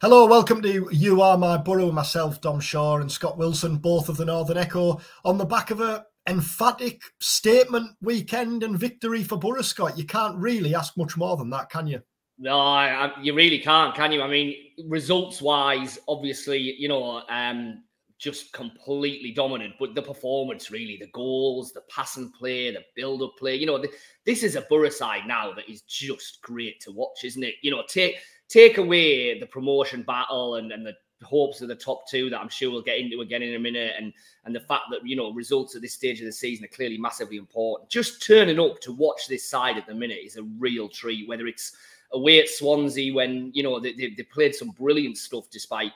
Hello, welcome to You Are My Boro, myself, Dom Shaw and Scott Wilson, both of the Northern Echo, on the back of a emphatic statement weekend and victory for Boro, Scott. You can't really ask much more than that, can you? No, you really can't, can you? I mean, results-wise, obviously, just completely dominant. But the performance, really, the goals, the pass and play, the build-up play, this is a Boro side now that is just great to watch, isn't it? Take away the promotion battle and the hopes of the top two that I'm sure we'll get into again in a minute, and the fact that results at this stage of the season are clearly massively important. Just turning up to watch this side at the minute is a real treat. Whether it's away at Swansea when they played some brilliant stuff despite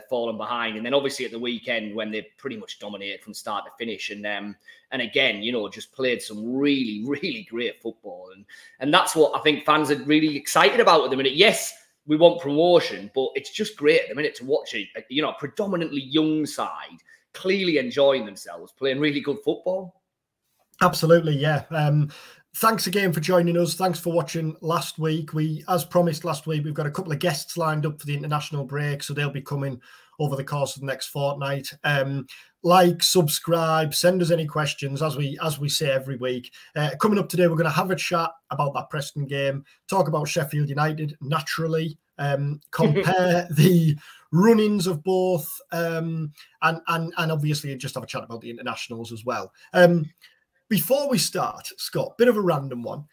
falling behind, and then obviously at the weekend when they pretty much dominated from start to finish, and again just played some really great football, and that's what I think fans are really excited about at the minute. Yes, we want promotion, but it's just great at the minute to watch it. A predominantly young side clearly enjoying themselves, playing really good football. Absolutely, yeah. Thanks again for joining us. Thanks for watching last week. As promised last week, we've got a couple of guests lined up for the international break, so they'll be coming over the course of the next fortnight. Like, subscribe, send us any questions, as we say every week. Coming up today, we're going to have a chat about that Preston game, talk about Sheffield United, naturally, compare the run-ins of both, and obviously just have a chat about the internationals as well. Before we start, Scott, bit of a random one.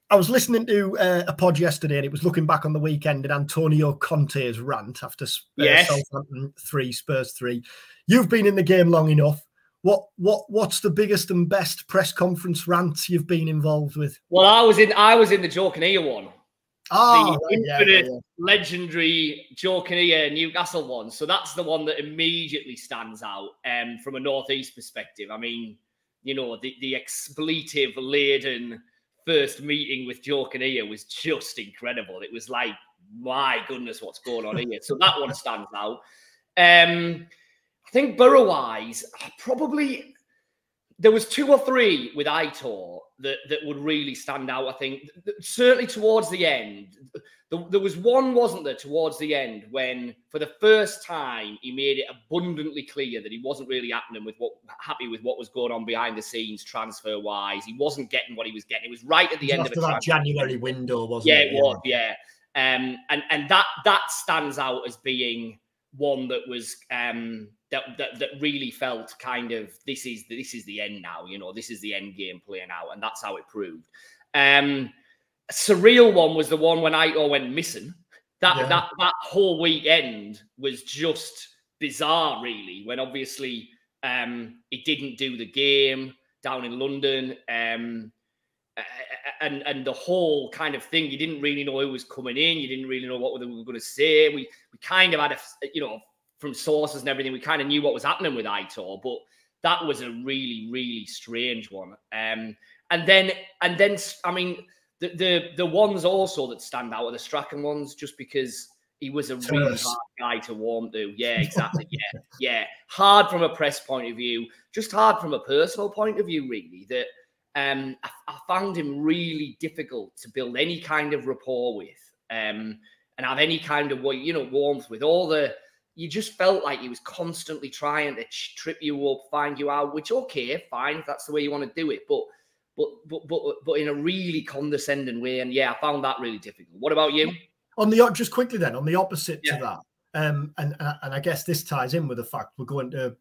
I was listening to a pod yesterday, and it was looking back on the weekend and Antonio Conte's rant after Southampton 3, Spurs 3. You've been in the game long enough. What's the biggest and best press conference rant you've been involved with? Well, I was in the Joe Kinnear one. Oh, the infinite, legendary Joe Kinnear Newcastle one. So that's the one that immediately stands out from a Northeast perspective. I mean, the expletive-laden first meeting with Joe Kinnear was just incredible. It was like, my goodness, what's going on here? So that one stands out. I think Boro-wise, probably there was 2 or 3 with Aitor that would really stand out. I think certainly towards the end, there was one, wasn't there, towards the end when, for the first time, he made it abundantly clear that he wasn't really happy with what was going on behind the scenes transfer wise. He wasn't getting what he was getting. It was right at the end of that January window, wasn't it? Yeah, it was. Yeah, and that stands out as being one that was that really felt kind of this is the end now. This is the end game playing out, and that's how it proved. A surreal one was the one when Aitor went missing. That whole weekend was just bizarre, really. When obviously he didn't do the game down in London, and the whole kind of thing, you didn't really know who was coming in. You didn't really know what they were going to say. We kind of had from sources and everything, we kind of knew what was happening with Aitor, but that was a really strange one. And then I mean, the ones also that stand out are the Strachan ones, just because he was a really hard guy to warm to. Yeah, exactly. Yeah. Hard from a press point of view, just hard from a personal point of view, really. That I found him really difficult to build any kind of rapport with, and have any kind of warmth with. You just felt like he was constantly trying to trip you up, find you out. Which, okay, fine, if that's the way you want to do it, but in a really condescending way. And yeah, I found that really difficult. What about you? Just quickly then, on the opposite to that, and I guess this ties in with the fact we're going to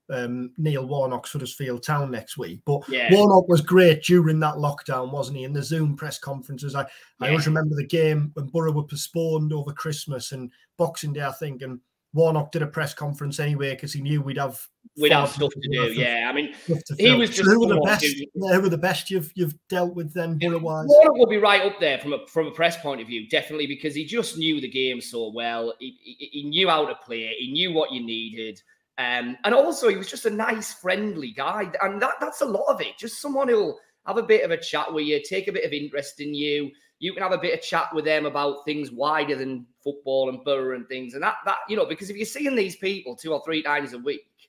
Neil Warnock's Huddersfield Town next week. But Warnock was great during that lockdown, wasn't he? In the Zoom press conferences, I always remember the game when Boro were postponed over Christmas and Boxing Day, I think, and Warnock did a press conference anyway because he knew we'd have stuff to do. Yeah, I mean, he was just who were the best you've dealt with then, Boro-wise? Warnock will be right up there from a press point of view, definitely, because he just knew the game so well. He knew how to play it. He knew what you needed, and also he was just a nice, friendly guy, and that's a lot of it. Just someone who'll have a bit of a chat with you, take a bit of interest in you. You can have a bit of chat with them about things wider than football and Boro and things. And that because if you're seeing these people 2 or 3 times a week,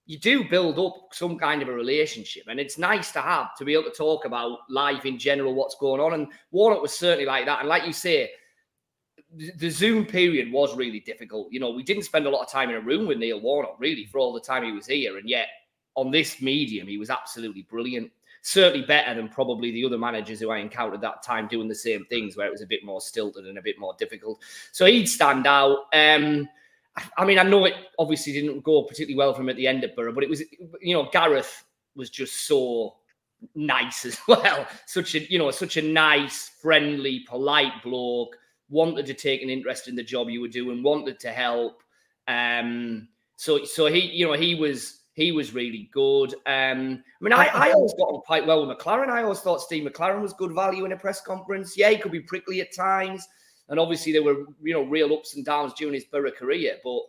you do build up some kind of a relationship. And it's nice to be able to talk about life in general, what's going on. And Warnock was certainly like that. And like you say, the Zoom period was really difficult. You know, we didn't spend a lot of time in a room with Neil Warnock, really, for all the time he was here. And yet, on this medium, he was absolutely brilliant. Certainly better than probably the other managers who I encountered that time doing the same things, where it was a bit more stilted and a bit more difficult. So he'd stand out. I mean, I know it obviously didn't go particularly well for him at the end of Boro, but it was, you know, Gareth was just so nice as well. Such a nice, friendly, polite bloke. Wanted to take an interest in the job you were doing. Wanted to help. So he was really good. I mean, I always got on quite well with McLaren. I always thought Steve McLaren was good value in a press conference. Yeah, he could be prickly at times, and obviously there were, you know, real ups and downs during his Boro career. But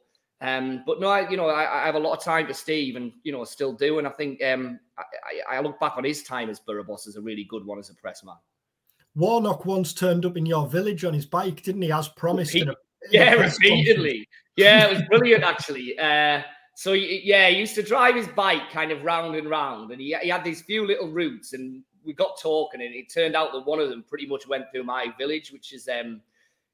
no, I have a lot of time for Steve, and, you know, still do. And I think I look back on his time as Boro boss as a really good one as a press man. Warnock once turned up in your village on his bike, didn't he? As promised. Repeatedly. Yeah, it was brilliant, actually. So, he used to drive his bike kind of round and round, and he had these few little routes, and we got talking, and it turned out that one of them pretty much went through my village, which is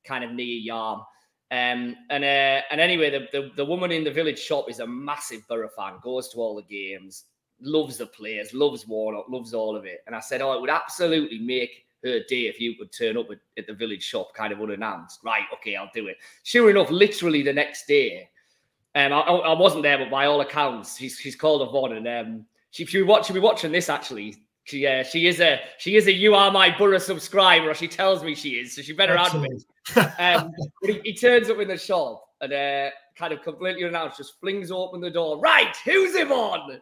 kind of near Yarm. And anyway, the woman in the village shop is a massive Boro fan, goes to all the games, loves the players, loves Warnock, loves all of it. And I said, it would absolutely make her day if you could turn up at the village shop kind of unannounced. Right, okay, I'll do it. Sure enough, literally the next day, I wasn't there, but by all accounts, she's called Yvonne, and she'll be watching this, actually. She is a You Are My Boro subscriber, or she tells me she is, so she better add me. But he turns up in the shop and kind of completely unannounced, just flings open the door. Right, who's Yvonne?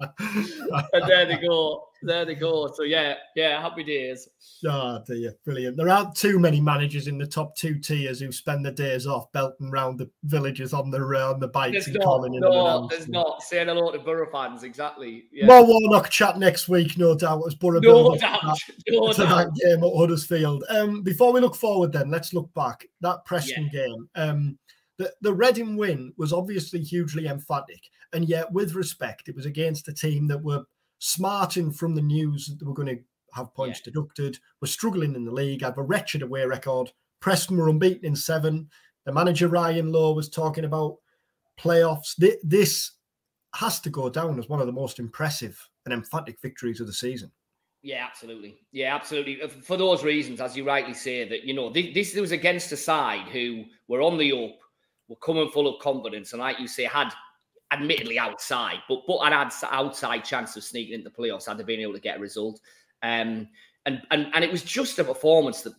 And there they go. So yeah, happy days. Oh dear, brilliant. There aren't too many managers in the top 2 tiers who spend their days off belting around the villages on the bikes and calling in. There's not. Saying hello to Boro fans, exactly. Yeah. More Warnock chat next week, no doubt, as Boro build up to that game at Huddersfield. Before we look forward, then let's look back. That Preston game. The Reading win was obviously hugely emphatic, and yet, with respect, it was against a team that were smarting from the news that they were going to have points deducted, were struggling in the league, had a wretched away record. Preston were unbeaten in 7. The manager, Ryan Lowe, was talking about playoffs. This has to go down as one of the most impressive and emphatic victories of the season. Yeah, absolutely. Yeah, absolutely. For those reasons, as you rightly say, that, you know, this was against a side who were on the up, were coming full of confidence, and like you say, had admittedly outside, but an outside chance of sneaking into the playoffs had they been able to get a result. And it was just a performance that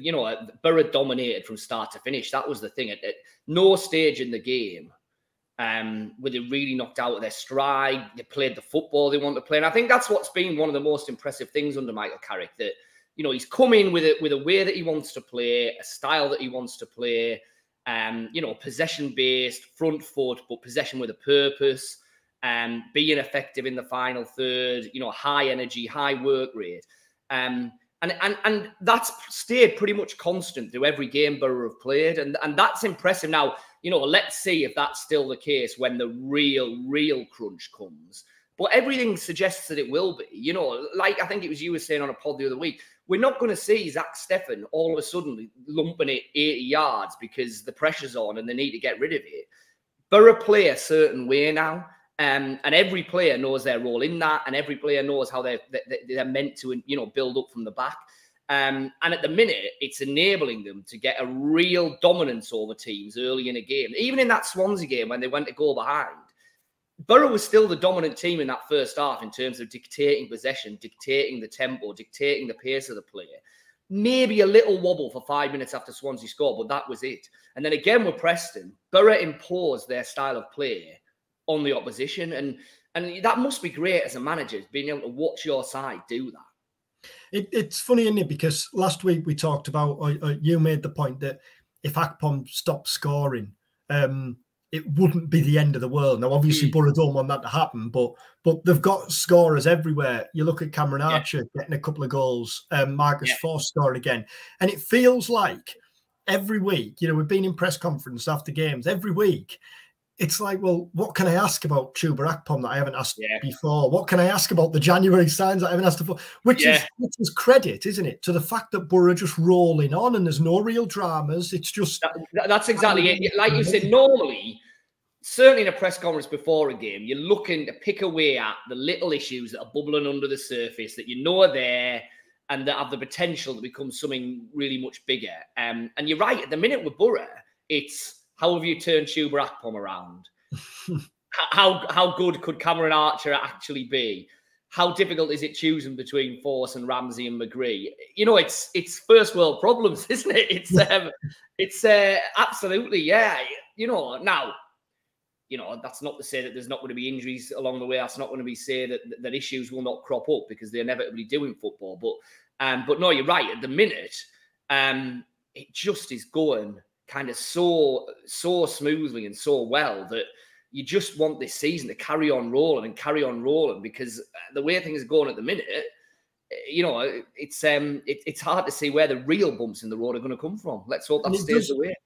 you know, Boro dominated from start to finish. That was the thing. At no stage in the game were they really knocked out of their stride. They played the football they wanted to play, and I think that's what's been one of the most impressive things under Michael Carrick. That, you know, he's come in with a way that he wants to play, a style that he wants to play. You know, possession-based, front foot, but possession with a purpose, being effective in the final third, you know, high energy, high work rate. And that's stayed pretty much constant through every game Boro have played. And that's impressive. Now, you know, let's see if that's still the case when the real crunch comes. But everything suggests that it will be. You know, like I think it was you were saying on a pod the other week, we're not going to see Zach Steffen all of a sudden lumping it 80 yards because the pressure's on and they need to get rid of it. Boro play a certain way now, and every player knows their role in that, and every player knows how they're meant to, you know, build up from the back. And at the minute, it's enabling them to get a real dominance over teams early in a game. Even in that Swansea game when they went to go behind, Boro was still the dominant team in that first half in terms of dictating possession, dictating the tempo, dictating the pace of the play. Maybe a little wobble for 5 minutes after Swansea scored, but that was it. And then again with Preston, Boro imposed their style of play on the opposition. And that must be great as a manager, being able to watch your side do that. It's funny, isn't it? Because last week we talked about, you made the point that if Akpom stopped scoring, it wouldn't be the end of the world. Now, obviously, Boro don't want that to happen, but they've got scorers everywhere. You look at Cameron Archer getting a couple of goals, Marcus Forss scoring again. And it feels like every week, you know, we've been in press conference after games, every week, it's like, well, what can I ask about Chuba Akpom that I haven't asked before? What can I ask about the January signs that I haven't asked before? Which is credit, isn't it, to the fact that Boro just rolling on and there's no real dramas. It's just that's exactly it. Like you said, normally, certainly in a press conference before a game, you're looking to pick away at the little issues that are bubbling under the surface that you know are there and that have the potential to become something really much bigger. And you're right, at the minute with Boro, it's how have you turned Chuba Akpom around? How good could Cameron Archer actually be? How difficult is it choosing between Force and Ramsey and McGree? You know, it's first world problems, isn't it? It's absolutely, yeah. You know, now, you know, that's not to say that there's not going to be injuries along the way. That's not going to be say that issues will not crop up because they inevitably do in football. But no, you're right. At the minute, it just is going kind of so smoothly and so well that you just want this season to carry on rolling because the way things are going at the minute, you know, it's hard to see where the real bumps in the road are going to come from. Let's hope that stays the way.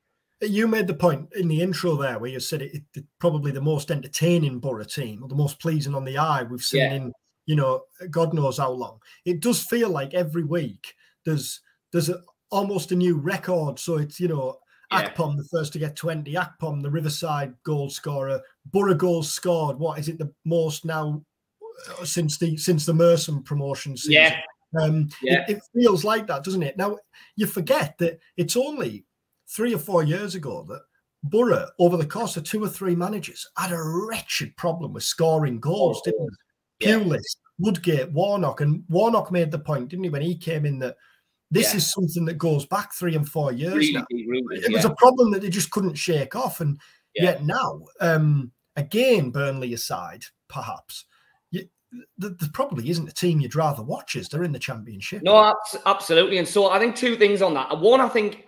You made the point in the intro there where you said it's probably the most entertaining Boro team or the most pleasing on the eye we've seen in, you know, God knows how long. It does feel like every week there's almost a new record. So it's, you know, Akpom, the first to get 20. Akpom, the Riverside goal scorer. Boro goals scored. What is it? The most now since the Merson promotion season. It feels like that, doesn't it? Now you forget that it's only 3 or 4 years ago that Boro, over the course of 2 or 3 managers, had a wretched problem with scoring goals, didn't it? Pulis, Woodgate, Warnock, and Warnock made the point, didn't he, when he came in that. This is something that goes back 3 and 4 years really now. It was a problem that they just couldn't shake off. And yet now, again, Burnley aside, perhaps, there probably isn't a team you'd rather watch as they're in the Championship. No, absolutely. And so I think 2 things on that. One, I think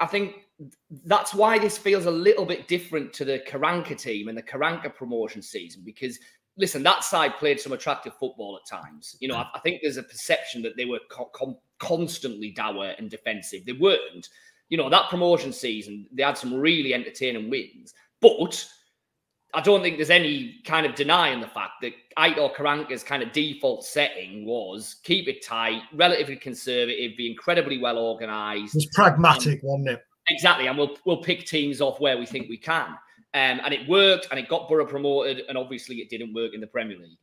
that's why this feels a little bit different to the Karanka team and the Karanka promotion season because, listen, that side played some attractive football at times. You know, I think there's a perception that they were constantly dour and defensive. They weren't. You know, that promotion season, they had some really entertaining wins. But I don't think there's any kind of denying the fact that Aitor Karanka's kind of default setting was keep it tight, relatively conservative, be incredibly well organised. It was pragmatic, wasn't it? Exactly. And we'll pick teams off where we think we can. And it worked, and it got Boro promoted, and obviously it didn't work in the Premier League.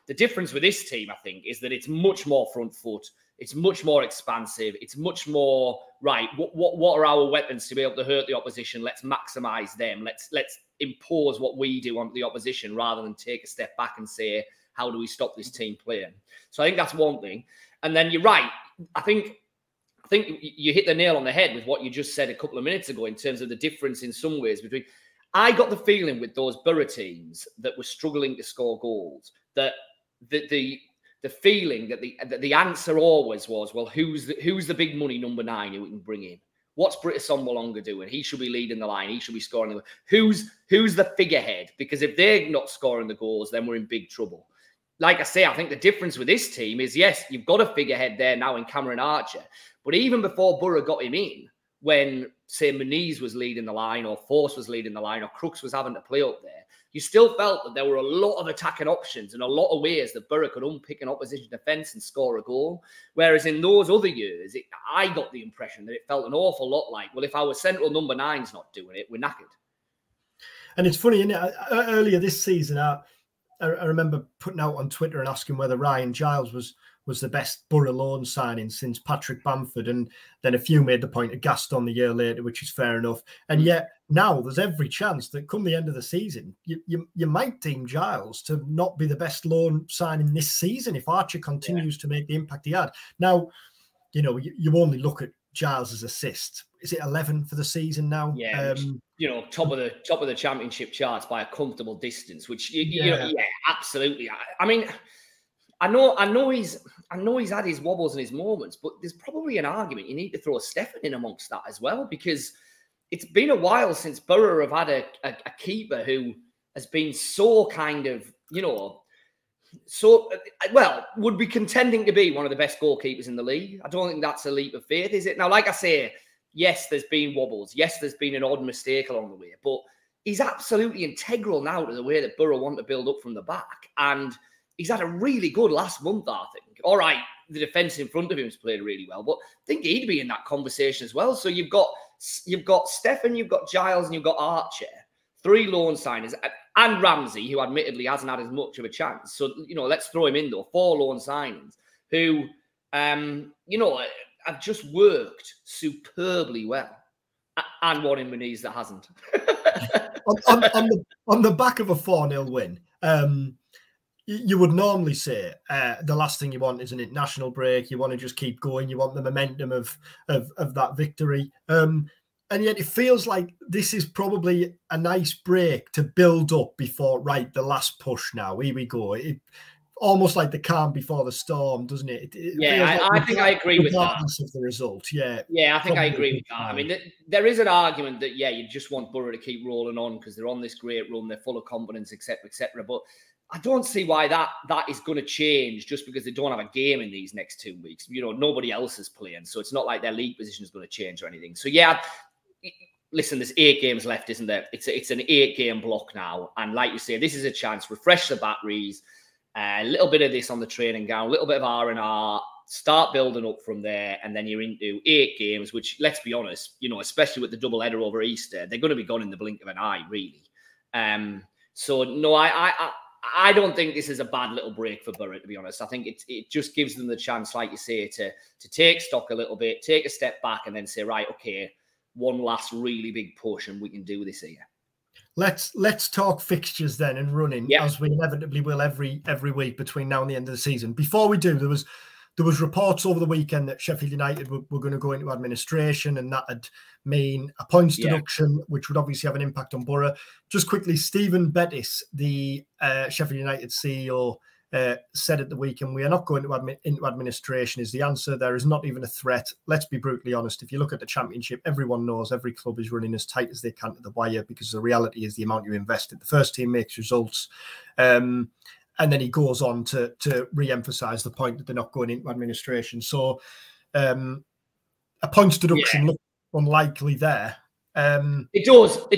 The difference with this team, I think, is that it's much more front foot. It's much more expansive. It's much more, right, what are our weapons to be able to hurt the opposition? Let's maximise them. Let's impose what we do on the opposition rather than take a step back and say, how do we stop this team playing? So I think that's one thing. And then you're right. I think you hit the nail on the head with what you just said a couple of minutes ago in terms of the difference in some ways between... I got the feeling with those Boro teams that were struggling to score goals that the feeling that the answer always was, well, who's the big money number 9 who we can bring in? What's Britta Sombolonga doing? He should be leading the line. He should be scoring. Who's the figurehead? Because if they're not scoring the goals, then we're in big trouble. Like I say, I think the difference with this team is, yes, you've got a figurehead there now in Cameron Archer. But even before Boro got him in, when, say, Muniz was leading the line or Force was leading the line or Crooks was having to play up there, you still felt that there were a lot of attacking options and a lot of ways that Boro could unpick an opposition defence and score a goal. Whereas in those other years, I got the impression that it felt an awful lot like, well, if our central number 9's not doing it, we're knackered. And it's funny, isn't it? Earlier this season, I remember putting out on Twitter and asking whether Ryan Giles was the best Boro loan signing since Patrick Bamford, and then a few made the point of Gaston the year later, which is fair enough. And yet now there's every chance that come the end of the season, you might deem Giles to not be the best loan signing this season if Archer continues to make the impact he had. Now, you know, you only look at Giles' assist. Is it 11 for the season now? Yeah, you know, top of the championship charts by a comfortable distance. Which you know, absolutely. I mean, I know he's had his wobbles and his moments, but there's probably an argument you need to throw Stefan in amongst that as well, because it's been a while since Boro have had a keeper who has been so kind of, you know, so, well, would be contending to be one of the best goalkeepers in the league. I don't think that's a leap of faith, is it? Now, like I say, yes, there's been wobbles. Yes, there's been an odd mistake along the way. But he's absolutely integral now to the way that Boro want to build up from the back. And he's had a really good last month, I think. All right, the defence in front of him's played really well, but I think he'd be in that conversation as well. So you've got Stefan, you've got Giles, and you've got Archer, 3 loan signers, and Ramsey, who admittedly hasn't had as much of a chance. So, let's throw him in, though. 4 loan signings who, have just worked superbly well. And one in Muniz that hasn't. on the back of a 4-0 win, you would normally say the last thing you want is an international break. You want to just keep going. You want the momentum of that victory. And yet it feels like this is probably a nice break to build up before, right, the last push now. Here we go. Almost like the calm before the storm, doesn't it? I think I agree with that. Regardless of the result, yeah. I think I agree with that. I mean, there is an argument that, you just want Boro to keep rolling on because they're on this great run, they're full of confidence, etc., etc. But I don't see why that is going to change just because they don't have a game in these next 2 weeks. Nobody else is playing, so it's not like their league position is going to change or anything. So, listen, there's 8 games left, isn't there? It's an 8-game block now. And like you say, this is a chance, refresh the batteries, a little bit of this on the training ground, a little bit of R&R, start building up from there, and then you're into 8 games, which, let's be honest, especially with the double header over Easter, they're going to be gone in the blink of an eye, really. So, no, I don't think this is a bad little break for Boro, to be honest. I think it just gives them the chance, like you say, to take stock a little bit, take a step back, and then say, right, okay, one last really big push, and we can do this here. Let's talk fixtures then and running, as we inevitably will every week between now and the end of the season. Before we do, there was reports over the weekend that Sheffield United were going to go into administration, and that would mean a points deduction, which would obviously have an impact on Boro. Just quickly, Stephen Bettis, the Sheffield United CEO, said at the weekend, we are not going into administration is the answer. There is not even a threat. Let's be brutally honest. If you look at the Championship, everyone knows every club is running as tight as they can to the wire because the reality is the amount you invested. The first team makes results. And then he goes on to re-emphasise the point that they're not going into administration. So a points deduction looks unlikely there. It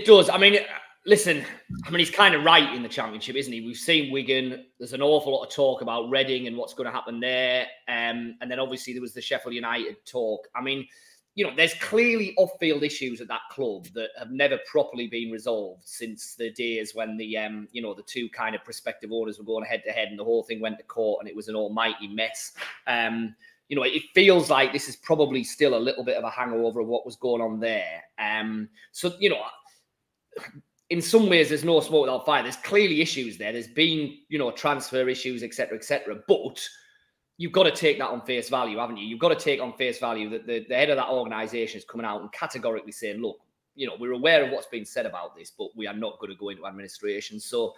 does. I mean, listen, he's kind of right in the Championship, isn't he? We've seen Wigan. There's an awful lot of talk about Reading and what's going to happen there. And then obviously there was the Sheffield United talk. I mean, there's clearly off-field issues at that club that have never properly been resolved since the days when the, the 2 kind of prospective owners were going head-to-head and the whole thing went to court and it was an almighty mess. It feels like this is probably still a little bit of a hangover of what was going on there. So, in some ways, there's no smoke without fire. There's clearly issues there. There's been, transfer issues, etc., etc. But you've got to take that on face value, haven't you? You've got to take on face value that the head of that organisation is coming out and categorically saying, look, we're aware of what's been said about this, but we are not going to go into administration. So,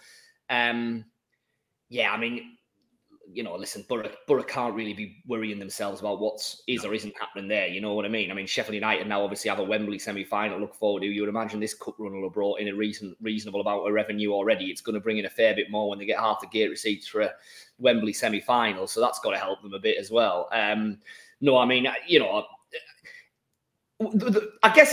listen, Boro can't really be worrying themselves about what is or isn't happening there. You know what I mean? I mean, Sheffield United now obviously have a Wembley semi-final to look forward to. You would imagine this cup run will have brought in a reasonable amount of revenue already. It's going to bring in a fair bit more when they get half the gate receipts for a Wembley semi-final. So that's got to help them a bit as well. I guess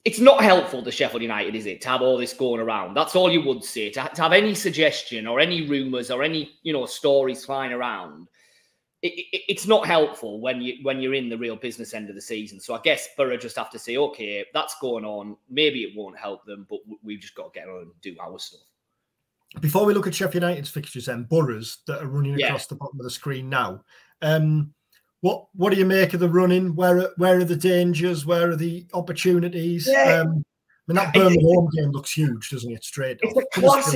it's not helpful to Sheffield United, is it, to have all this going around? That's all you would say. To have any suggestion or any rumours or any, stories flying around, it's not helpful when you're in the real business end of the season. So I guess Boro just have to say, okay, that's going on. Maybe it won't help them, but we've just got to get on and do our stuff. Before we look at Sheffield United's fixtures and Boro's that are running across the bottom of the screen now, what do you make of the running? Where are the dangers? Where are the opportunities? Yeah. That Birmingham home game looks huge, doesn't it? Straight off.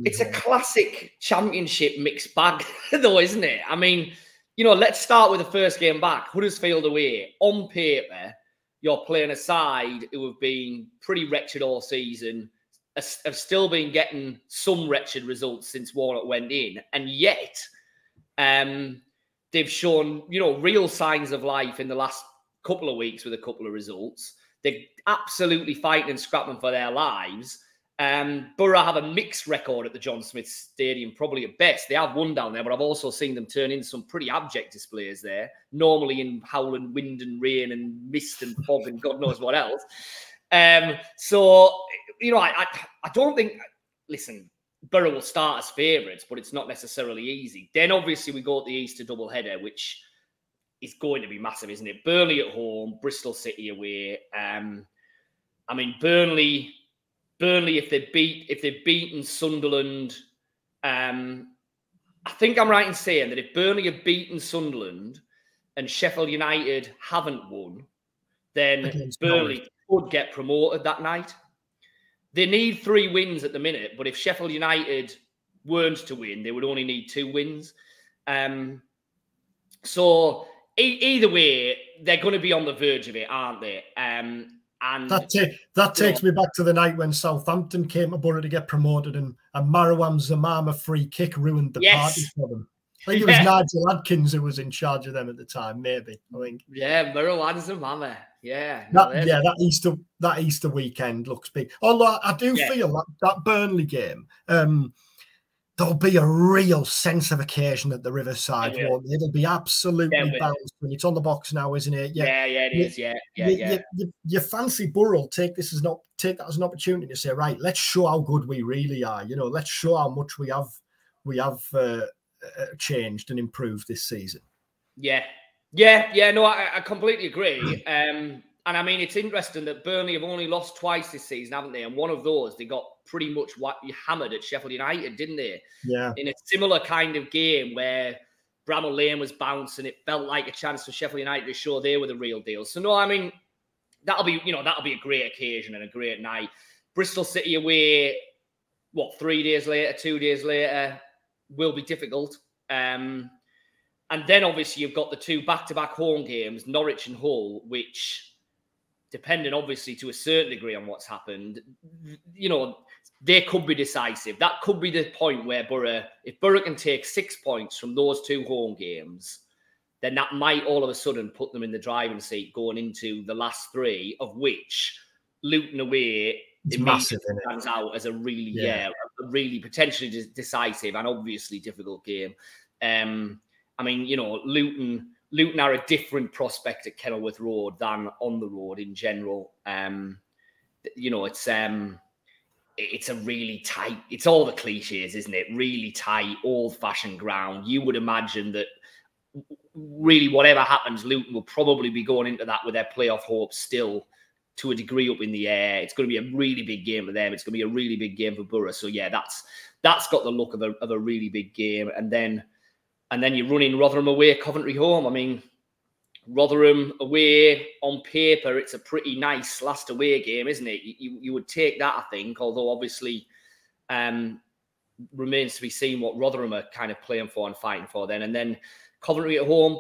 It's a classic Championship mixed bag, though, isn't it? I mean, let's start with the first game back. Huddersfield away. On paper, you're playing a side who have been pretty wretched all season, have still been getting some wretched results since Warnock went in, and yet they've shown, real signs of life in the last couple of weeks with a couple of results. They're absolutely fighting and scrapping for their lives. Boro have a mixed record at the John Smith Stadium, probably at best. They have won down there, but I've also seen them turn in some pretty abject displays there, normally in howling wind and rain and mist and fog and God knows what else. So you know, I don't think. Listen, Boro will start as favourites, but it's not necessarily easy. Then obviously we go to the Easter doubleheader, which is going to be massive, isn't it? Burnley at home, Bristol City away. I mean, Burnley, if they've beaten Sunderland, I think I'm right in saying that if Burnley have beaten Sunderland and Sheffield United haven't won, then Burnley could get promoted that night. They need 3 wins at the minute, but if Sheffield United weren't to win, they would only need 2 wins. So either way, they're going to be on the verge of it, aren't they? And that takes me back to the night when Southampton came to Boro to get promoted, and Marouane Zamama free kick ruined the party for them. I think it was Nigel Adkins who was in charge of them at the time, maybe. I think. Yeah, Marouane Zamama. Yeah. That Easter weekend looks big. Although I do feel that Burnley game, there'll be a real sense of occasion at the Riverside. It'll be absolutely balanced. It's on the box now, isn't it? Yeah, it is. Yeah. You fancy Boro take that as an opportunity to say, right, let's show how good we really are. You know, let's show how much we have changed and improved this season. Yeah. No, I completely agree. And I mean, it's interesting that Burnley have only lost twice this season, haven't they? And one of those, they got pretty much hammered at Sheffield United, didn't they? Yeah. In a similar kind of game where Bramall Lane was bouncing, it felt like a chance for Sheffield United to show they were the real deal. So no, I mean, that'll be a great occasion and a great night. Bristol City away, 2 days later, will be difficult. And then obviously you've got the 2 back-to-back home games, Norwich and Hull, which, depending obviously to a certain degree on what's happened, you know, they could be decisive. That could be the point where if Boro can take 6 points from those 2 home games, then that might all of a sudden put them in the driving seat going into the last 3, of which Luton away stands out as a really, a really potentially decisive and obviously difficult game. I mean, you know, Luton are a different prospect at Kenilworth Road than on the road in general. You know, it's a really tight, it's all the cliches, isn't it? Really tight, old-fashioned ground. You would imagine that really whatever happens, Luton will probably be going into that with their playoff hopes still to a degree up in the air. It's going to be a really big game for them. It's going to be a really big game for Boro. So yeah, that's got the look of a really big game. And then you're running Rotherham away, Coventry home. I mean, Rotherham away, on paper, it's a pretty nice last away game, isn't it? You would take that, I think, although obviously remains to be seen what Rotherham are kind of playing for and fighting for then. And then Coventry at home,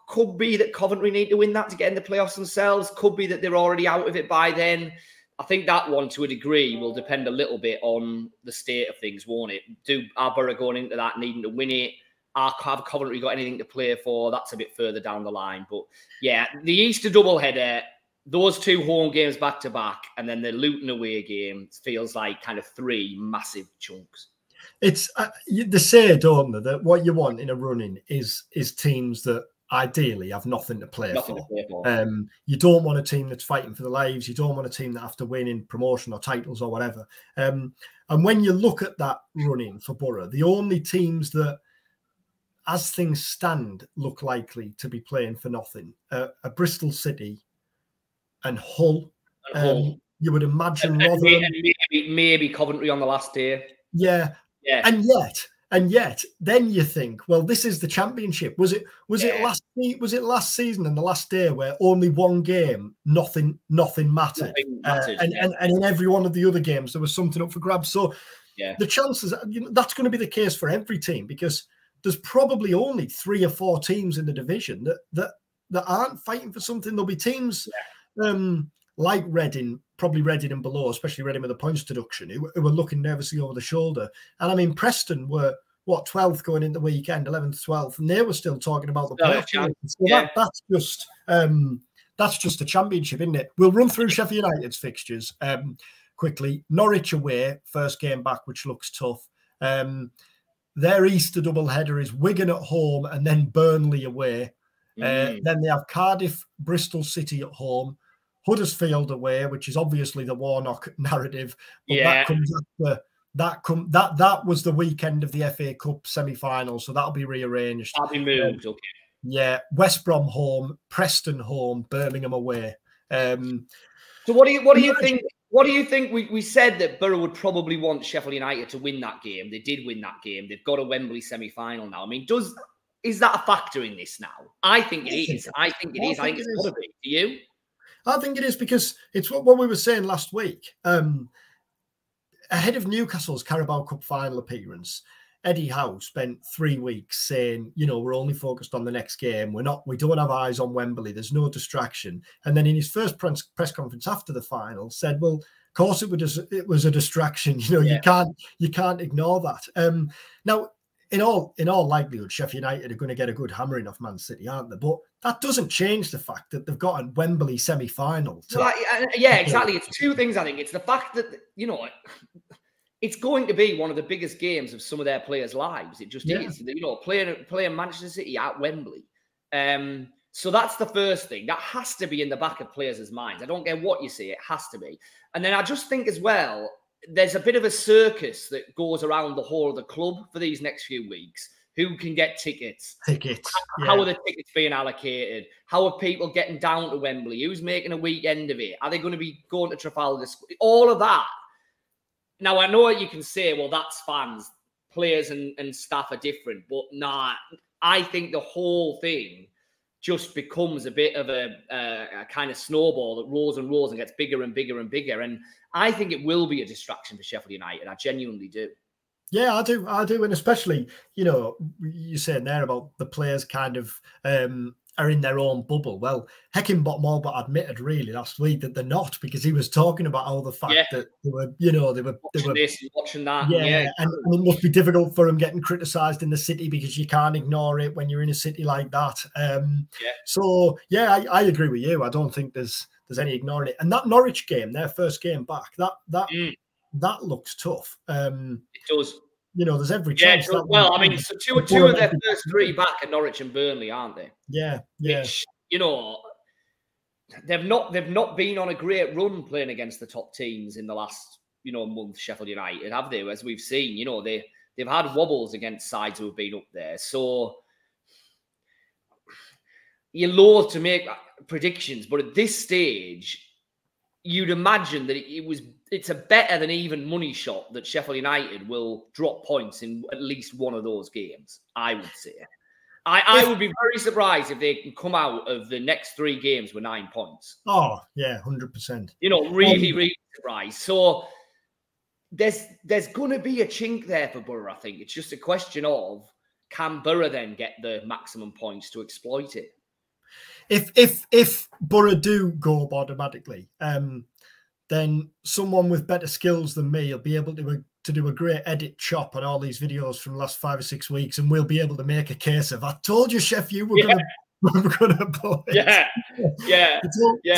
could be that Coventry need to win that to get in the playoffs themselves. Could be that they're already out of it by then. I think that one, to a degree, will depend a little bit on the state of things, won't it? Are Boro going into that needing to win it? Have Coventry got anything to play for? That's a bit further down the line. But yeah, the Easter doubleheader, those 2 home games back to back, and then the Luton away game feels like kind of 3 massive chunks. It's they say, don't they, that what you want in a running is teams that ideally have nothing to play for. You don't want a team that's fighting for the lives. You don't want a team that have to win in promotion or titles or whatever. And when you look at that running for Boro, the only teams that, as things stand, look likely to be playing for nothing are Bristol City and Hull. You would imagine Rotherham, maybe Coventry on the last day. Yeah. And yet, then you think, well, this is the Championship. Was it last season and the last day where only one game, nothing mattered, and in every one of the other games there was something up for grabs. So the chances, that's going to be the case for every team, because there's probably only 3 or 4 teams in the division that aren't fighting for something. There'll be teams like Reading, probably Reading and below, especially Reading with the points deduction, who were looking nervously over the shoulder. And I mean, Preston were, 12th going into the weekend, 11th, 12th, and they were still talking about the playoff. So that's just a Championship, isn't it? We'll run through Sheffield United's fixtures quickly. Norwich away, first game back, which looks tough. Their Easter doubleheader is Wigan at home and then Burnley away. Then they have Cardiff, Bristol City at home, Huddersfield away, which is obviously the Warnock narrative, but Yeah. that comes after that was the weekend of the FA Cup semi-final, so that'll be rearranged. That'll be moved. Okay. Yeah, West Brom home, Preston home, Birmingham away. So what do you think? What do you think? We said that Boro would probably want Sheffield United to win that game. They did win that game. They've got a Wembley semi-final now. I mean, is that a factor in this now? I think it is. I think it is. I think it's got to be. Do you? I think it is, because it's what we were saying last week. Ahead of Newcastle's Carabao Cup final appearance, Eddie Howe spent 3 weeks saying, we're only focused on the next game. We don't have eyes on Wembley. There's no distraction. And then in his first press conference after the final said, well, of course it was a distraction. You can't ignore that. Now, in all likelihood, Sheffield United are going to get a good hammering off Man City, aren't they? But that doesn't change the fact that they've got a Wembley semi-final. Yeah, exactly. It's two things, I think. It's the fact that, it's going to be one of the biggest games of some of their players' lives. It just is. Playing Manchester City at Wembley. So that's the first thing. That has to be in the back of players' minds. I don't care what you say. It has to be. And then I just think as well, there's a bit of a circus that goes around the whole of the club for these next few weeks. Who can get tickets? How are the tickets being allocated? How are people getting down to Wembley? Who's making a weekend of it? Are they going to be going to Trafalgar Square? All of that. Now, I know you can say, well, that's fans. Players and staff are different. But nah, I think the whole thing just becomes a bit of a kind of snowball that rolls and rolls and gets bigger and bigger and bigger. And I think it will be a distraction for Sheffield United. I genuinely do. Yeah, I do. And especially, you're saying there about the players kind of are in their own bubble. Well, Heckingbottom admitted really last week that they're not, because he was talking about all the fact that they were watching this and watching that. And it must be difficult for them getting criticised in the city, because you can't ignore it when you're in a city like that. So I agree with you. I don't think there's any ignoring it. And that Norwich game, their first game back, that looks tough. It does. There's every chance. Well, I mean, so two of their first three back are Norwich and Burnley, aren't they? Yeah. Which, they've not been on a great run playing against the top teams in the last, month, Sheffield United, have they? As we've seen, they've had wobbles against sides who have been up there. So you're loath to make predictions, but at this stage, you'd imagine that it's a better than even money shot that Sheffield United will drop points in at least one of those games, I would say. I would be very surprised if they can come out of the next 3 games with 9 points. Oh, yeah, 100%. Really surprised. So there's going to be a chink there for Boro, I think. It's just a question of, can Boro then get the maximum points to exploit it? If Boro do go up automatically, then someone with better skills than me will be able to do a great edit chop on all these videos from the last 5 or 6 weeks, and we'll be able to make a case of, I told you, Chef, you were going to pull it. Yeah.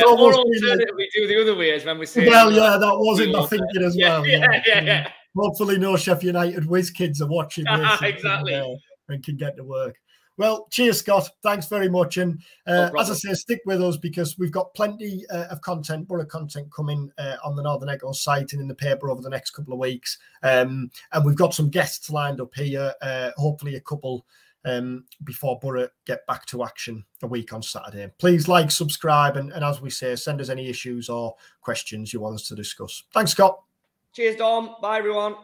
Or alternatively, do the other way, as when we say. Well, that wasn't my thinking as well. Yeah. Hopefully, no Sheffield United whiz kids are watching this. Exactly. And can get to work. Well, cheers, Scott. Thanks very much. And as I say, stick with us, because we've got plenty of content, Boro content coming on the Northern Echo site and in the paper over the next couple of weeks. And we've got some guests lined up here, hopefully a couple before Boro get back to action a week on Saturday. Please like, subscribe, and as we say, send us any issues or questions you want us to discuss. Thanks, Scott. Cheers, Dom. Bye, everyone.